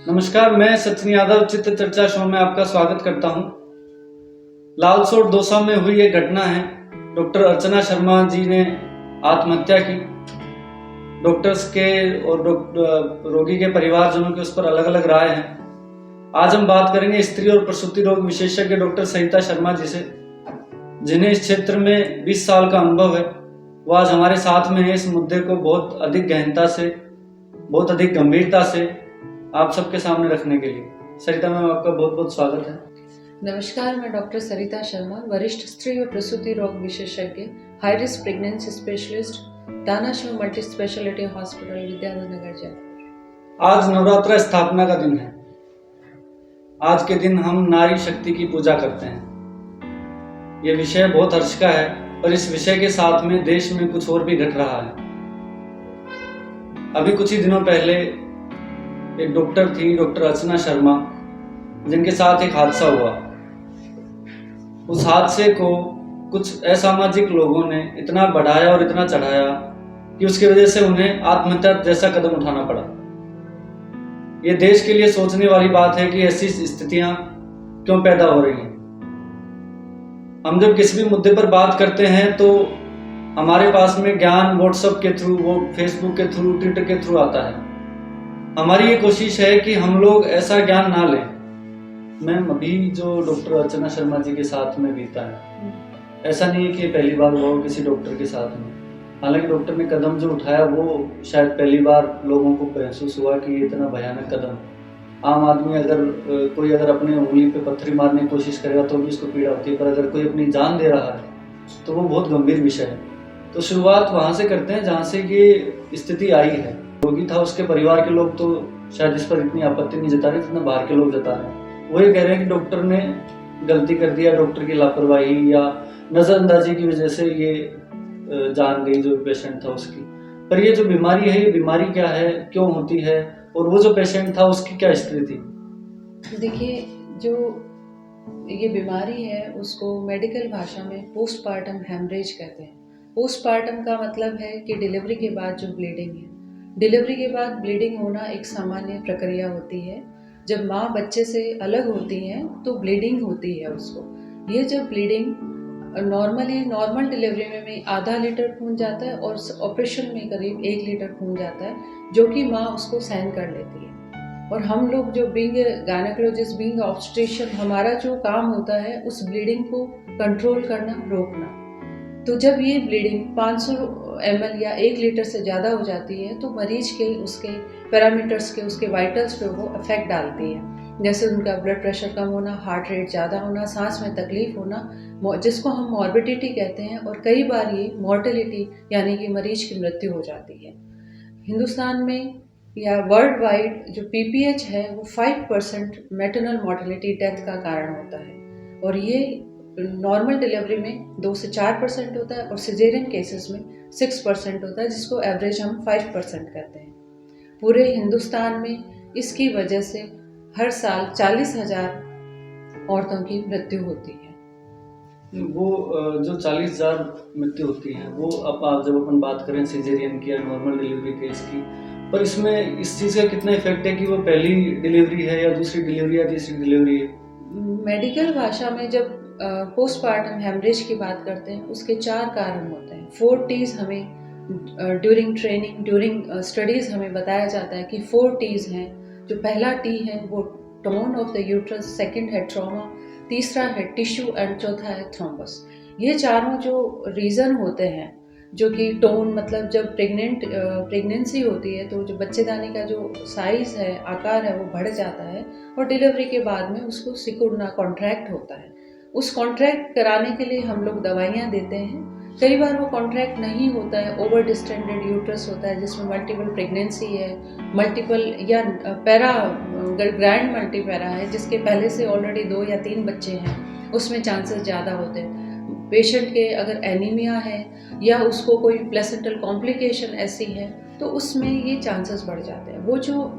नमस्कार, मैं सचिन यादव चित्र चर्चा शो में आपका स्वागत करता हूं। लालसोट दौसा में हुई एक घटना है। डॉक्टर अर्चना शर्मा जी ने आत्महत्या की। डॉक्टर्स के और रोगी के परिवारजनों के उस पर अलग अलग राय हैं। आज हम बात करेंगे स्त्री और प्रसूति रोग विशेषज्ञ डॉक्टर सरिता शर्मा जी से, जिन्हें इस क्षेत्र में 20 साल का अनुभव है। वो आज हमारे साथ में है इस मुद्दे को बहुत अधिक गहनता से, बहुत अधिक गंभीरता से आप सबके सामने रखने के लिए। सरिता मैम, आपका बहुत बहुत स्वागत है। नमस्कार, मैं डॉक्टर सरिता शर्मा, वरिष्ठ स्त्री और प्रसूति रोग विशेषज्ञ, high risk pregnancy specialist, Danashram multi speciality hospital, Vidyanagar, Jaipur. आज नवरात्र स्थापना का दिन है। आज के दिन हम नारी शक्ति की पूजा करते हैं। ये विषय बहुत हर्ष का है, और इस विषय के साथ में देश में कुछ और भी घट रहा है। अभी कुछ ही दिनों पहले एक डॉक्टर थी, डॉक्टर अर्चना शर्मा, जिनके साथ एक हादसा हुआ। उस हादसे को कुछ असामाजिक लोगों ने इतना बढ़ाया और इतना चढ़ाया कि उसकी वजह से उन्हें आत्महत्या जैसा कदम उठाना पड़ा। ये देश के लिए सोचने वाली बात है कि ऐसी स्थितियां क्यों पैदा हो रही हैं। हम जब किसी भी मुद्दे पर बात करते हैं तो हमारे पास में ज्ञान व्हाट्सएप के थ्रू, वो फेसबुक के थ्रू, ट्विटर के थ्रू आता है। हमारी ये कोशिश है कि हम लोग ऐसा ज्ञान ना लें। मैम, अभी जो डॉक्टर अर्चना शर्मा जी के साथ में बीता है, ऐसा नहीं है कि पहली बार हुआ हो किसी डॉक्टर के साथ में। हालांकि डॉक्टर ने कदम जो उठाया वो शायद पहली बार लोगों को महसूस हुआ कि ये इतना भयानक कदम। आम आदमी कोई अपने उंगली पे पत्थर मारने की कोशिश करेगा तो भी उसको पीड़ा होती है, पर अगर कोई अपनी जान दे रहा है तो वो बहुत गंभीर विषय है। तो शुरुआत वहां से करते हैं जहाँ से ये स्थिति आई है। रोगी था, उसके परिवार के लोग तो शायद इस पर इतनी आपत्ति नहीं जता रहे जितना बाहर के लोग जता रहे हैं। वो ये कह रहे हैं कि डॉक्टर ने गलती कर दिया, डॉक्टर की लापरवाही या नजरअंदाजी की वजह से ये जान गई जो पेशेंट था उसकी। पर ये जो बीमारी है, ये बीमारी क्या है, क्यों होती है, और वो जो पेशेंट था उसकी क्या हिस्ट्री थी? देखिए, जो ये बीमारी है उसको मेडिकल भाषा में पोस्टपार्टम हेमरेज कहते हैं। पोस्टपार्टम का मतलब है कि डिलीवरी के बाद जो ब्लीडिंग है। डिलीवरी के बाद ब्लीडिंग होना एक सामान्य प्रक्रिया होती है। जब माँ बच्चे से अलग होती है तो ब्लीडिंग होती है उसको। ये जब ब्लीडिंग नॉर्मल डिलीवरी में आधा लीटर खून जाता है और ऑपरेशन में करीब 1 लीटर खून जाता है, जो कि माँ उसको सहन कर लेती है। और हम लोग जो बीइंग गायनेकोलॉजिस्ट, बीइंग ऑब्स्टेट्रिशियन, हमारा जो काम होता है उस ब्लीडिंग को कंट्रोल करना, रोकना। तो जब ये ब्लीडिंग 500 ml या 1 लीटर से ज़्यादा हो जाती है तो मरीज के उसके पैरामीटर्स के, उसके वाइटल्स पे वो इफेक्ट डालती है। जैसे उनका ब्लड प्रेशर कम होना, हार्ट रेट ज़्यादा होना, सांस में तकलीफ होना, जिसको हम मॉर्बिडिटी कहते हैं, और कई बार ये मॉर्टेलिटी यानी कि मरीज की मृत्यु हो जाती है। हिंदुस्तान में या वर्ल्ड वाइड जो PPH है वो 5% मैटरनल मॉर्टेलिटी डेथ का कारण होता है, और ये नॉर्मल डिलीवरी में 2 से 4% होता है और सिजेरियन केसेस में 6% होता है, जिसको एवरेज हम 5% कहते हैं। पूरे हिंदुस्तान में इसकी वजह से हर साल 40,000 औरतों की मृत्यु होती है। वो जो 40,000 मृत्यु होती है वो अब जब अपन बात करें सिजेरियन की या नॉर्मल डिलीवरी केस की, पर इसमें इस चीज़ का कितना इफेक्ट है कि वो पहली डिलीवरी है या दूसरी डिलीवरी या तीसरी डिलीवरी है? मेडिकल भाषा में जब पोस्टपार्टम हेमरेज की बात करते हैं उसके 4 कारण होते हैं। 4 T's हमें ड्यूरिंग ट्रेनिंग, ड्यूरिंग स्टडीज़ हमें बताया जाता है कि 4 T's हैं। जो पहला T है वो tone of the uterus, second है ट्रॉमा, तीसरा है टिश्यू एंड चौथा है थ्रोम्बस। ये चारों जो रीज़न होते हैं, जो कि टोन मतलब जब प्रेगनेंसी होती है तो जो बच्चेदानी का जो साइज़ है, आकार है, वो बढ़ जाता है, और डिलीवरी के बाद में उसको सिकुड़ना, कॉन्ट्रैक्ट होता है। उस कॉन्ट्रैक्ट कराने के लिए हम लोग दवाइयाँ देते हैं। कई बार वो कॉन्ट्रैक्ट नहीं होता है, ओवर डिस्टेंडेड यूट्रस होता है जिसमें मल्टीपल प्रेगनेंसी है, मल्टीपल या ग्रैंड मल्टीपैरा है जिसके पहले से ऑलरेडी 2 या 3 बच्चे हैं, उसमें चांसेस ज़्यादा होते हैं। पेशेंट के अगर एनीमिया है या उसको कोई प्लेसेंटल कॉम्प्लिकेशन ऐसी है तो उसमें ये चांसेस बढ़ जाते हैं। वो जो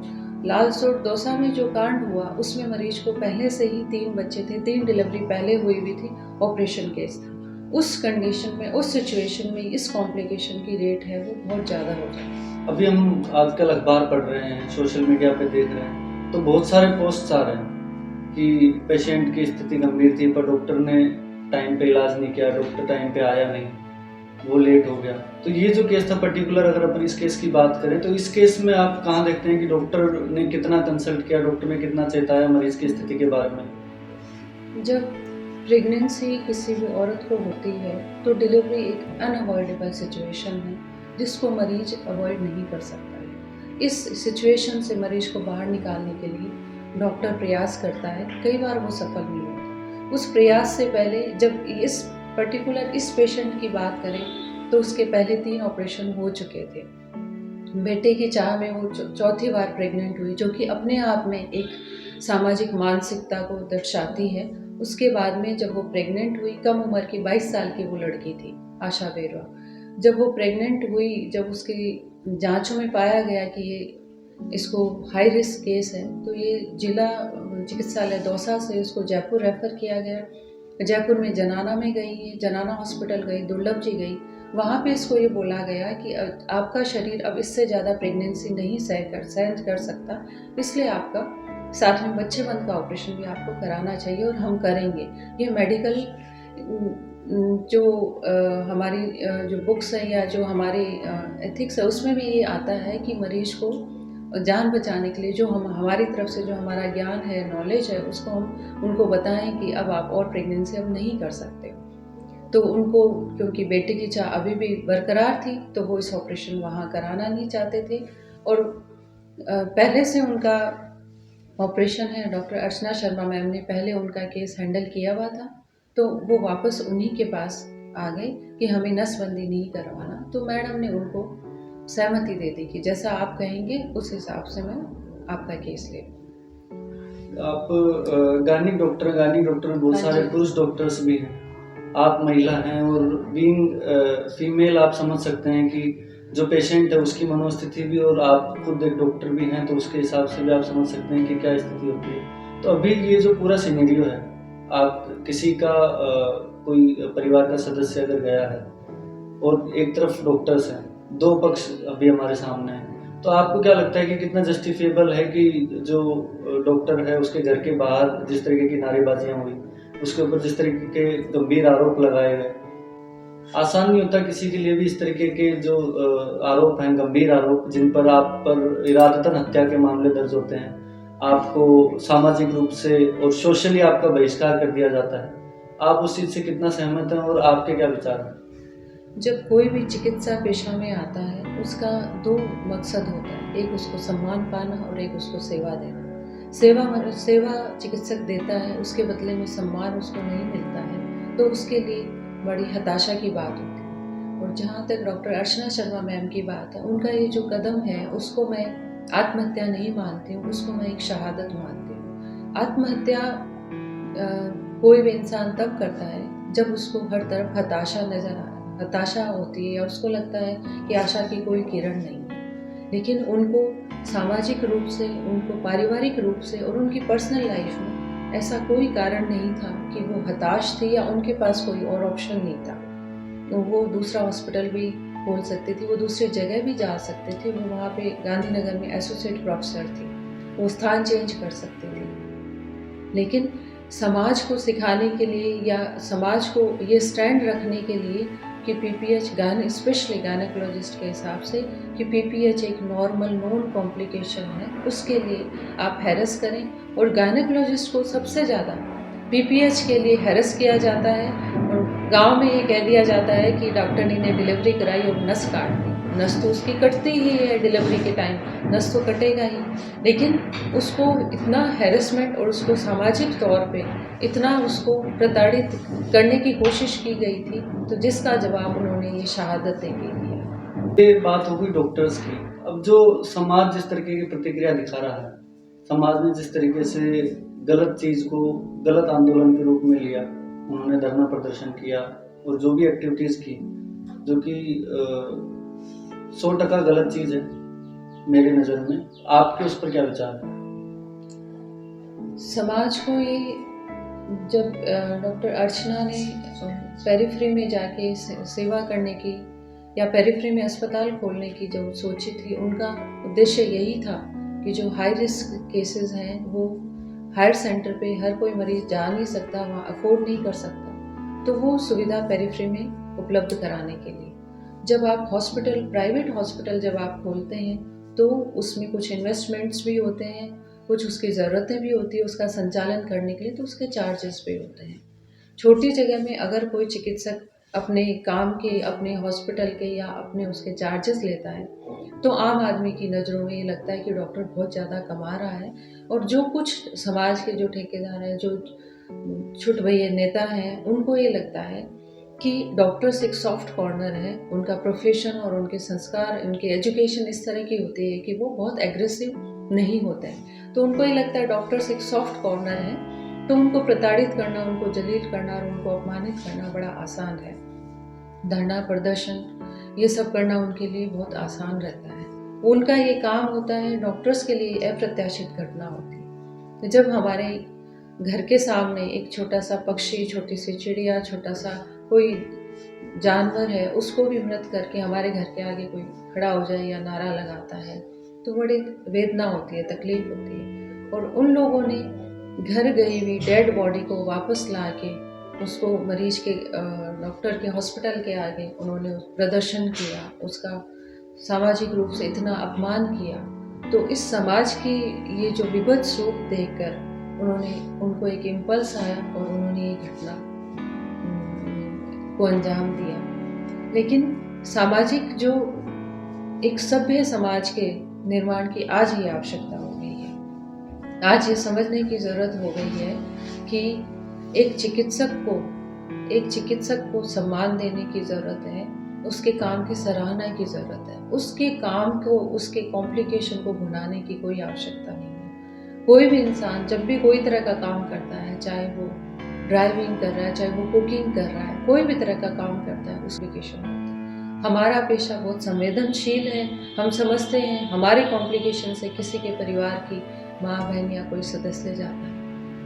लालसोट दौसा में जो कांड हुआ उसमें मरीज को पहले से ही 3 बच्चे थे, 3 डिलीवरी पहले हुई भी थी, ऑपरेशन केस था। उस कंडीशन में, उस सिचुएशन में इस कॉम्प्लिकेशन की रेट है वो बहुत ज़्यादा हो जाती है। अभी हम आजकल अखबार पढ़ रहे हैं, सोशल मीडिया पे देख रहे हैं, तो बहुत सारे पोस्ट्स आ रहे हैं कि पेशेंट की स्थिति गंभीर थी पर डॉक्टर ने टाइम पे इलाज नहीं किया, डॉक्टर टाइम पे आया नहीं, वो लेट हो गया। तो ये जो केस था पर्टिकुलर, अगर अपन इस केस की बात करें तो इस केस में आप कहाँ देखते हैं कि डॉक्टर ने कितना कंसल्ट किया, डॉक्टर ने कितना चेताया मरीज की स्थिति के बारे में? जब प्रेगनेंसी किसी भी औरत को होती है तो डिलीवरी एक अनअवॉइडेबल सिचुएशन है जिसको मरीज अवॉइड नहीं कर सकता है। इस सिचुएशन से मरीज को बाहर निकालने के लिए डॉक्टर प्रयास करता है, कई बार वो सफल नहीं होता। उस प्रयास से पहले जब इस पेशेंट की बात करें तो उसके पहले 3 ऑपरेशन हो चुके थे। बेटे की चाह में वो चौथी बार प्रेग्नेंट हुई, जो कि अपने आप में एक सामाजिक मानसिकता को दर्शाती है। उसके बाद में जब वो प्रेग्नेंट हुई, कम उम्र की 22 साल की वो लड़की थी, आशा बेरवा। जब वो प्रेग्नेंट हुई, जब उसकी जांचों में पाया गया कि इसको हाई रिस्क केस है, तो ये जिला चिकित्सालय दौसा से उसको जयपुर रेफ़र किया गया। जयपुर में जनाना में गई, जनाना हॉस्पिटल गई, दुर्लभ जी गई। वहाँ पे इसको ये बोला गया कि आपका शरीर अब इससे ज़्यादा प्रेगनेंसी नहीं सहन कर सकता, इसलिए आपका 7वें बच्चेबंद का ऑपरेशन भी आपको कराना चाहिए और हम करेंगे। ये मेडिकल जो हमारी जो बुक्स है या जो हमारी एथिक्स है उसमें भी ये आता है कि मरीज को जान बचाने के लिए जो हमारी तरफ से जो हमारा ज्ञान है, नॉलेज है, उसको हम उनको बताएं कि अब आप और प्रेगनेंसी अब नहीं कर सकते। तो उनको, क्योंकि बेटे की चाह अभी भी बरकरार थी, तो वो इस ऑपरेशन वहाँ कराना नहीं चाहते थे। और पहले से उनका ऑपरेशन है, डॉक्टर अर्चना शर्मा मैम ने पहले उनका केस हैंडल किया हुआ था, तो वो वापस उन्हीं के पास आ गए कि हमें नसबंदी नहीं करवाना। तो मैडम ने उनको सहमति दे दी कि जैसा आप कहेंगे उस हिसाब से मैं आपका केस ले। आप गायनिक डॉक्टर में बहुत सारे पुरुष डॉक्टर्स भी हैं, आप महिला हैं और बीइंग फीमेल आप समझ सकते हैं कि जो पेशेंट है उसकी मनोस्थिति भी, और आप खुद एक डॉक्टर भी हैं तो उसके हिसाब से भी आप समझ सकते हैं कि क्या स्थिति होती है। तो अभी ये जो पूरा सिनेरियो है, आप किसी का कोई परिवार का सदस्य अगर गया है और एक तरफ डॉक्टर्स हैं, 2 पक्ष अभी हमारे सामने हैं, तो आपको क्या लगता है कि कितना जस्टिफिएबल है कि जो डॉक्टर है उसके घर के बाहर जिस तरीके की नारेबाजियां हुई, उसके ऊपर जिस तरीके के गंभीर आरोप लगाए गए? आसान नहीं होता किसी के लिए भी इस तरीके के जो आरोप हैं, गंभीर आरोप जिन पर आप पर इरादतन हत्या के मामले दर्ज होते हैं, आपको सामाजिक रूप से और सोशली आपका बहिष्कार कर दिया जाता है। आप उस चीज़ से कितना सहमत हैं और आपके क्या विचार हैं? जब कोई भी चिकित्सा पेशा में आता है, उसका 2 मकसद होता है, एक उसको सम्मान पाना और एक उसको सेवा देना। सेवा चिकित्सक देता है, उसके बदले में सम्मान उसको नहीं मिलता है, तो उसके लिए बड़ी हताशा की बात होती है। और जहाँ तक डॉक्टर अर्चना शर्मा मैम की बात है, उनका ये जो कदम है उसको मैं आत्महत्या नहीं मानती हूँ, उसको मैं एक शहादत मानती हूँ। आत्महत्या कोई भी इंसान तब करता है जब उसको हर तरफ हताशा होती है या उसको लगता है कि आशा की कोई किरण नहीं है। लेकिन उनको सामाजिक रूप से, उनको पारिवारिक रूप से और उनकी पर्सनल लाइफ में ऐसा कोई कारण नहीं था कि वो हताश थे या उनके पास कोई और ऑप्शन नहीं था। तो वो दूसरा हॉस्पिटल भी खोल सकते थे, वो दूसरी जगह भी जा सकते थे। वो वहाँ पे गांधीनगर में एसोसिएट प्रोफेसर थी, वो स्थान चेंज कर सकते थे। लेकिन समाज को सिखाने के लिए या समाज को ये स्टैंड रखने के लिए कि पीपीएच स्पेशली गायनेकोलॉजिस्ट के हिसाब से कि पीपीएच एक नॉर्मल नोन कॉम्प्लिकेशन है, उसके लिए आप हैरस करें। और गायनेकोलॉजिस्ट को सबसे ज़्यादा पीपीएच के लिए हैरस किया जाता है। और गांव में ये कह दिया जाता है कि डॉक्टरनी ने डिलीवरी कराई और नस काट दी। नस तो उसकी कटती ही है डिलीवरी के टाइम, नस तो कटेगा ही। लेकिन उसको इतना हैरेसमेंट और उसको सामाजिक तौर पे इतना उसको प्रताड़ित करने की कोशिश की गई थी, तो जिसका जवाब उन्होंने ये शहादत दे के दिया। ये बात हो गई डॉक्टर्स की। अब जो समाज जिस तरीके की प्रतिक्रिया दिखा रहा है, समाज ने जिस तरीके से गलत चीज़ को गलत आंदोलन के रूप में लिया, उन्होंने धरना प्रदर्शन किया और जो भी एक्टिविटीज़ की, जो कि 100% गलत चीज़ है मेरी नज़र में। आपके उस पर क्या विचार है? समाज को ये, जब डॉक्टर अर्चना ने पेरिफेरी में जाके सेवा करने की या पेरिफेरी में अस्पताल खोलने की जो सोची थी, उनका उद्देश्य यही था कि जो हाई रिस्क केसेस हैं वो हायर सेंटर पे हर कोई मरीज जा नहीं सकता, वहाँ अफोर्ड नहीं कर सकता, तो वो सुविधा पेरिफेरी में उपलब्ध कराने के लिए जब आप हॉस्पिटल, प्राइवेट हॉस्पिटल जब आप खोलते हैं तो उसमें कुछ इन्वेस्टमेंट्स भी होते हैं, कुछ उसकी ज़रूरतें भी होती है उसका संचालन करने के लिए, तो उसके चार्जेस भी होते हैं। छोटी जगह में अगर कोई चिकित्सक अपने काम के, अपने हॉस्पिटल के या अपने उसके चार्जेस लेता है तो आम आदमी की नज़रों में ये लगता है कि डॉक्टर बहुत ज़्यादा कमा रहा है, और जो कुछ समाज के जो ठेकेदार हैं, जो छुट भैया नेता हैं, उनको ये लगता है कि डॉक्टर्स एक सॉफ्ट कॉर्नर है, उनका प्रोफेशन और उनके संस्कार, उनकी एजुकेशन इस तरह की होती है कि वो बहुत एग्रेसिव नहीं होते हैं, तो उनको ये लगता है डॉक्टर्स एक सॉफ्ट कॉर्नर है, तो उनको प्रताड़ित करना, उनको जलील करना और उनको अपमानित करना बड़ा आसान है। धरना प्रदर्शन ये सब करना उनके लिए बहुत आसान रहता है, उनका ये काम होता है। डॉक्टर्स के लिए अप्रत्याशित घटना होती है। तो जब हमारे घर के सामने एक छोटा सा पक्षी, छोटी सी चिड़िया, छोटा सा कोई जानवर है, उसको भी मृत करके हमारे घर के आगे कोई खड़ा हो जाए या नारा लगाता है तो बड़ी वेदना होती है, तकलीफ होती है। और उन लोगों ने घर गई हुई डेड बॉडी को वापस ला के उसको मरीज के डॉक्टर के हॉस्पिटल के आगे उन्होंने प्रदर्शन किया, उसका सामाजिक रूप से इतना अपमान किया, तो इस समाज की ये जो विभत्स रूप देखकर उनको एक इम्पल्स आया और उन्होंने ये घटना को अंजाम दिया। लेकिन सामाजिक जो एक सभ्य समाज के निर्माण की आज ये आवश्यकता हो गई है, आज ये समझने की ज़रूरत हो गई है कि एक चिकित्सक को सम्मान देने की ज़रूरत है, उसके काम की सराहना की ज़रूरत है, उसके काम को, उसके कॉम्प्लिकेशन को भुनाने की कोई आवश्यकता नहीं है। कोई भी इंसान जब भी कोई तरह का काम करता है, चाहे वो ड्राइविंग कर रहा है, चाहे वो कुकिंग कर रहा है, कोई भी तरह का काम करता है, उसकी कॉम्प्लिकेशन होती है। हमारा पेशा बहुत संवेदनशील है, हम समझते हैं हमारे कॉम्प्लिकेशन से किसी के परिवार की माँ, बहन या कोई सदस्य जाता है,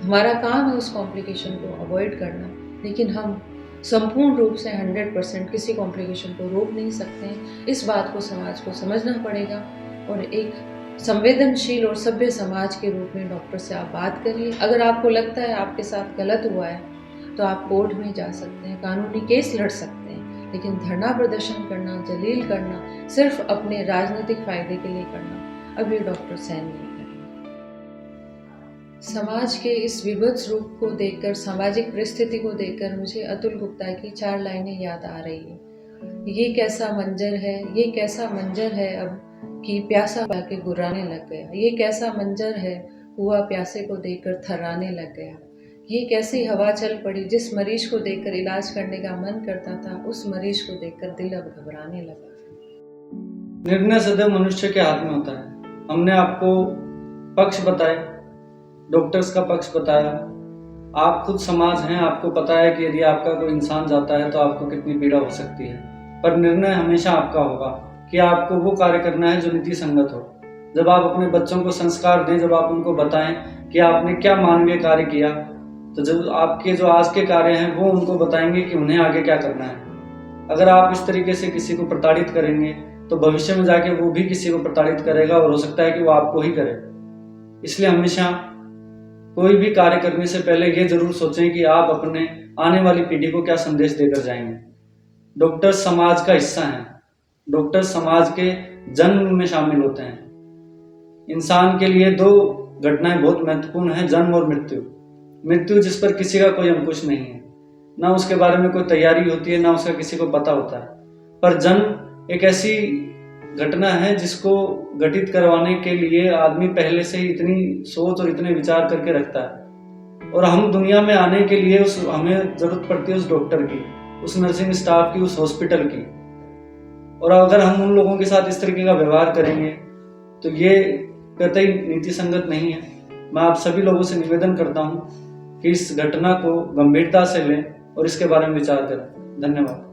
हमारा काम है उस कॉम्प्लिकेशन को अवॉइड करना, लेकिन हम संपूर्ण रूप से 100% किसी कॉम्प्लिकेशन को रोक नहीं सकते हैं। इस बात को समाज को समझना पड़ेगा और एक संवेदनशील और सभ्य समाज के रूप में डॉक्टर से आप बात करिए। अगर आपको लगता है आपके साथ गलत हुआ है तो आप कोर्ट में जा सकते हैं, कानूनी केस लड़ सकते हैं, लेकिन धरना प्रदर्शन करना, जलील करना, सिर्फ अपने राजनीतिक फायदे के लिए करना, अभी डॉक्टर सहन नहीं करेंगे। समाज के इस विभत्स रूप को देखकर, सामाजिक परिस्थिति को देखकर मुझे अतुल गुप्ता की 4 लाइनें याद आ रही है। ये कैसा मंजर है, ये कैसा मंजर है अब कि प्यासा पाके गुर्राने लग गया, ये कैसा मंजर है हुआ प्यासे को देखकर थर्राने लग गया, ये कैसी हवा चल पड़ी जिस मरीज को देखकर इलाज करने का मन करता था, उस मरीज को देखकर दिल अब घबराने लगा। निर्णय सदैव मनुष्य के हाथ में होता है। हमने आपको पक्ष बताए, डॉक्टर्स का पक्ष बताया, आप खुद समाज हैं, आपको पता है कि यदि आपका कोई इंसान जाता है तो आपको कितनी पीड़ा हो सकती है, पर निर्णय हमेशा आपका होगा कि आपको वो कार्य करना है जो नीति संगत हो। जब आप अपने बच्चों को संस्कार दें, जब आप उनको बताएं कि आपने क्या मानवीय कार्य किया, तो जब आपके जो आज के कार्य हैं वो उनको बताएंगे कि उन्हें आगे क्या करना है। अगर आप इस तरीके से किसी को प्रताड़ित करेंगे तो भविष्य में जाके वो भी किसी को प्रताड़ित करेगा और हो सकता है कि वो आपको ही करे। इसलिए हमेशा कोई भी कार्य करने से पहले ये जरूर सोचें कि आप अपने आने वाली पीढ़ी को क्या संदेश देकर जाएंगे। डॉक्टर समाज का हिस्सा हैं, डॉक्टर समाज के जन्म में शामिल होते हैं। इंसान के लिए 2 घटनाएं बहुत महत्वपूर्ण हैं, जन्म और मृत्यु। मृत्यु जिस पर किसी का कोई अंकुश नहीं है, ना उसके बारे में कोई तैयारी होती है, ना उसका किसी को पता होता है, पर जन्म एक ऐसी घटना है जिसको घटित करवाने के लिए आदमी पहले से ही इतनी सोच और इतने विचार करके रखता है। और हम दुनिया में आने के लिए हमें जरूरत पड़ती है उस डॉक्टर की, उस नर्सिंग स्टाफ की, उस हॉस्पिटल की। और अगर हम उन लोगों के साथ इस तरीके का व्यवहार करेंगे तो ये कतई नीति संगत नहीं है। मैं आप सभी लोगों से निवेदन करता हूँ कि इस घटना को गंभीरता से लें और इसके बारे में विचार करें। धन्यवाद।